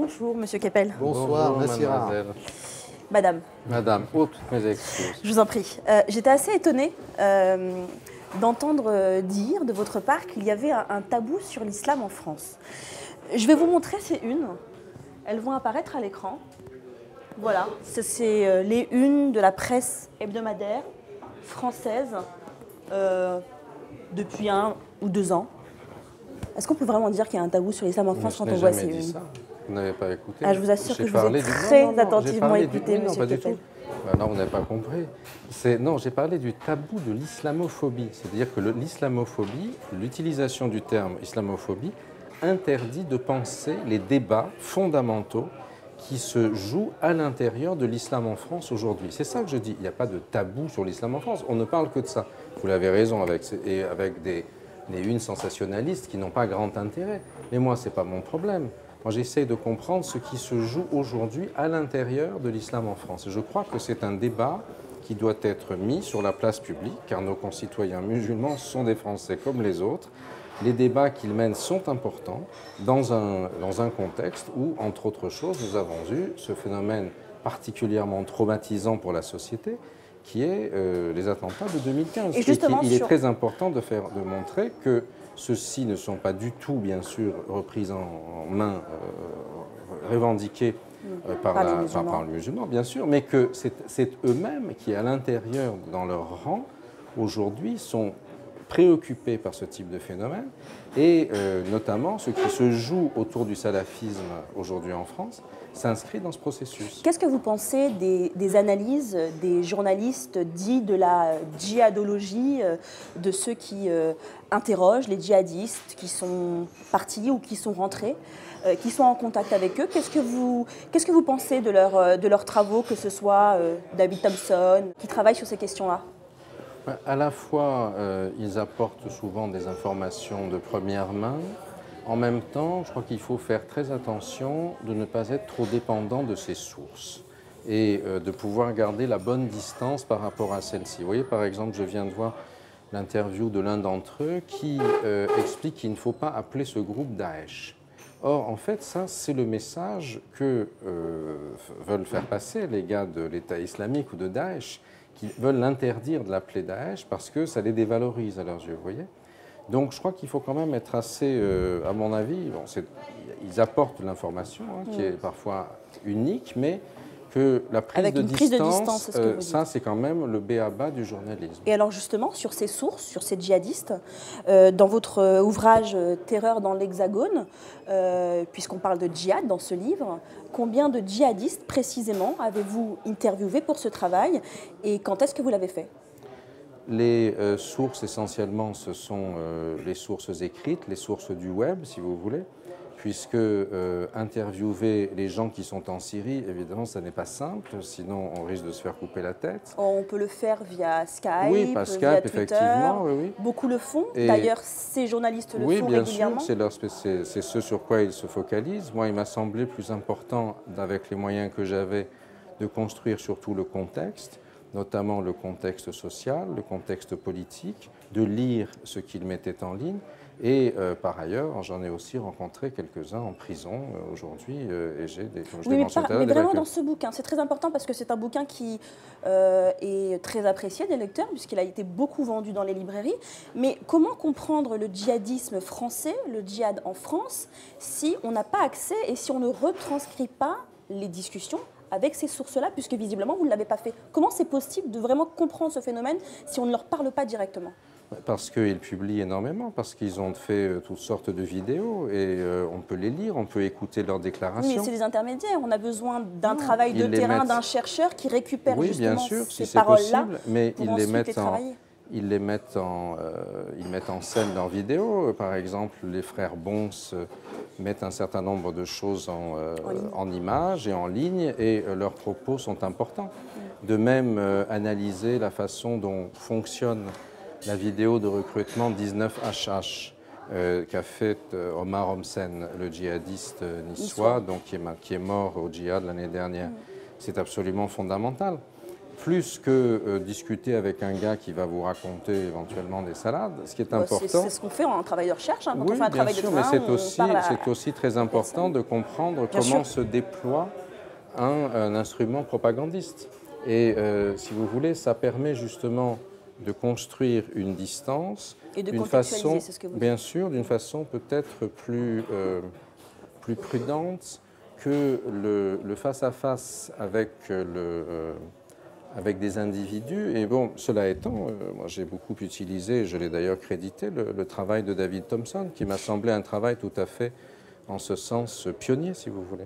Bonjour, Monsieur Keppel. Bonsoir, Nassira. Madame. Madame, toutes mes excuses. Je vous en prie. J'étais assez étonnée d'entendre dire de votre part qu'il y avait un tabou sur l'islam en France. Je vais vous montrer ces unes. Elles vont apparaître à l'écran. Voilà, c'est les unes de la presse hebdomadaire française depuis 1 ou 2 ans. Est-ce qu'on peut vraiment dire qu'il y a un tabou sur l'islam en France quand on voit ces unes? Ça. Vous n'avez pas écouté? Je vous assure que je vous ai très attentivement écouté, Monsieur Keppel. Non, vous n'avez pas compris. Non, j'ai parlé du tabou de l'islamophobie. C'est-à-dire que l'islamophobie, l'utilisation du terme islamophobie, interdit de penser les débats fondamentaux qui se jouent à l'intérieur de l'islam en France aujourd'hui. C'est ça que je dis. Il n'y a pas de tabou sur l'islam en France. On ne parle que de ça. Vous l'avez raison, avec des unes sensationnalistes qui n'ont pas grand intérêt. Mais moi, ce n'est pas mon problème. Moi, j'essaie de comprendre ce qui se joue aujourd'hui à l'intérieur de l'islam en France. Et je crois que c'est un débat qui doit être mis sur la place publique, car nos concitoyens musulmans sont des Français comme les autres. Les débats qu'ils mènent sont importants dans un contexte où, entre autres choses, nous avons eu ce phénomène particulièrement traumatisant pour la société, qui est les attentats de 2015. Et il est très important de montrer que ceux-ci ne sont pas du tout, bien sûr, repris en main, revendiqués par le musulman, bien sûr, mais que c'est eux-mêmes qui, à l'intérieur, dans leur rang, aujourd'hui, sont préoccupés par ce type de phénomène, et notamment ce qui se joue autour du salafisme aujourd'hui en France s'inscrit dans ce processus. Qu'est-ce que vous pensez des analyses des journalistes dits de la djihadologie, de ceux qui interrogent les djihadistes qui sont partis ou qui sont rentrés, qui sont en contact avec eux? Qu'est-ce que vous pensez de leurs travaux, que ce soit David Thompson, qui travaille sur ces questions-là? À la fois, ils apportent souvent des informations de première main. En même temps, je crois qu'il faut faire très attention de ne pas être trop dépendant de ces sources et de pouvoir garder la bonne distance par rapport à celles-ci. Vous voyez, par exemple, je viens de voir l'interview de l'un d'entre eux qui explique qu'il ne faut pas appeler ce groupe Daesh. Or, en fait, ça, c'est le message que veulent faire passer les gars de l'État islamique ou de Daesh, qui veulent l'interdire de l'appeler Daesh parce que ça les dévalorise à leurs yeux, vous voyez. Donc je crois qu'il faut quand même être assez, à mon avis, ils apportent l'information qui est parfois unique, mais que la prise de distance, ça c'est quand même le b.a.-ba du journalisme. Et alors justement, sur ces sources, sur ces djihadistes, dans votre ouvrage « Terreur dans l'Hexagone », puisqu'on parle de djihad dans ce livre, combien de djihadistes précisément avez-vous interviewé pour ce travail et quand est-ce que vous l'avez fait? Les sources essentiellement, ce sont les sources écrites, les sources du web si vous voulez, puisque interviewer les gens qui sont en Syrie, évidemment, ça n'est pas simple, sinon on risque de se faire couper la tête. On peut le faire via Skype, oui, par Skype, via Twitter. Effectivement, oui. Beaucoup le font. D'ailleurs, ces journalistes le font régulièrement. Oui, bien sûr, c'est ce sur quoi ils se focalisent. Moi, il m'a semblé plus important, avec les moyens que j'avais, de construire surtout le contexte, notamment le contexte social, le contexte politique, de lire ce qu'ils mettaient en ligne. Et par ailleurs, j'en ai aussi rencontré quelques-uns en prison aujourd'hui, et j'ai des, comme je l'ai mentionné tout à l'heure, mais vraiment dans ce bouquin, c'est très important parce que c'est un bouquin qui est très apprécié des lecteurs puisqu'il a été beaucoup vendu dans les librairies. Mais comment comprendre le djihadisme français, le djihad en France, si on n'a pas accès et si on ne retranscrit pas les discussions avec ces sources-là, puisque visiblement vous ne l'avez pas fait? Comment c'est possible de vraiment comprendre ce phénomène si on ne leur parle pas directement? Parce qu'ils publient énormément, parce qu'ils ont fait toutes sortes de vidéos et on peut les lire, on peut écouter leurs déclarations. Oui, mais c'est des intermédiaires. On a besoin d'un travail de terrain, d'un chercheur qui récupère justement ces paroles-là mais pour ensuite les travailler. Ils mettent en scène leurs vidéos. Par exemple, les frères Bons mettent un certain nombre de choses en images et en ligne, et leurs propos sont importants. De même, analyser la façon dont fonctionne la vidéo de recrutement 19HH qu'a fait Omar Homsen, le djihadiste niçois, donc qui est mort au djihad l'année dernière. C'est absolument fondamental. plus que discuter avec un gars qui va vous raconter éventuellement des salades. Ce qui est important... C'est ce qu'on fait en travail de recherche, hein, quand oui, on fait un bien travail sûr, de mais terrain, c'est aussi très important de comprendre comment se déploie un instrument propagandiste. Et si vous voulez, ça permet justement de construire une distance, et de d'une contextualiser, façon, c'est ce que vous bien dites. sûr, d'une façon peut-être plus prudente que le face-à-face avec avec des individus. Et bon, cela étant, moi j'ai beaucoup utilisé, je l'ai d'ailleurs crédité, le travail de David Thompson, qui m'a semblé un travail tout à fait, en ce sens, pionnier, si vous voulez.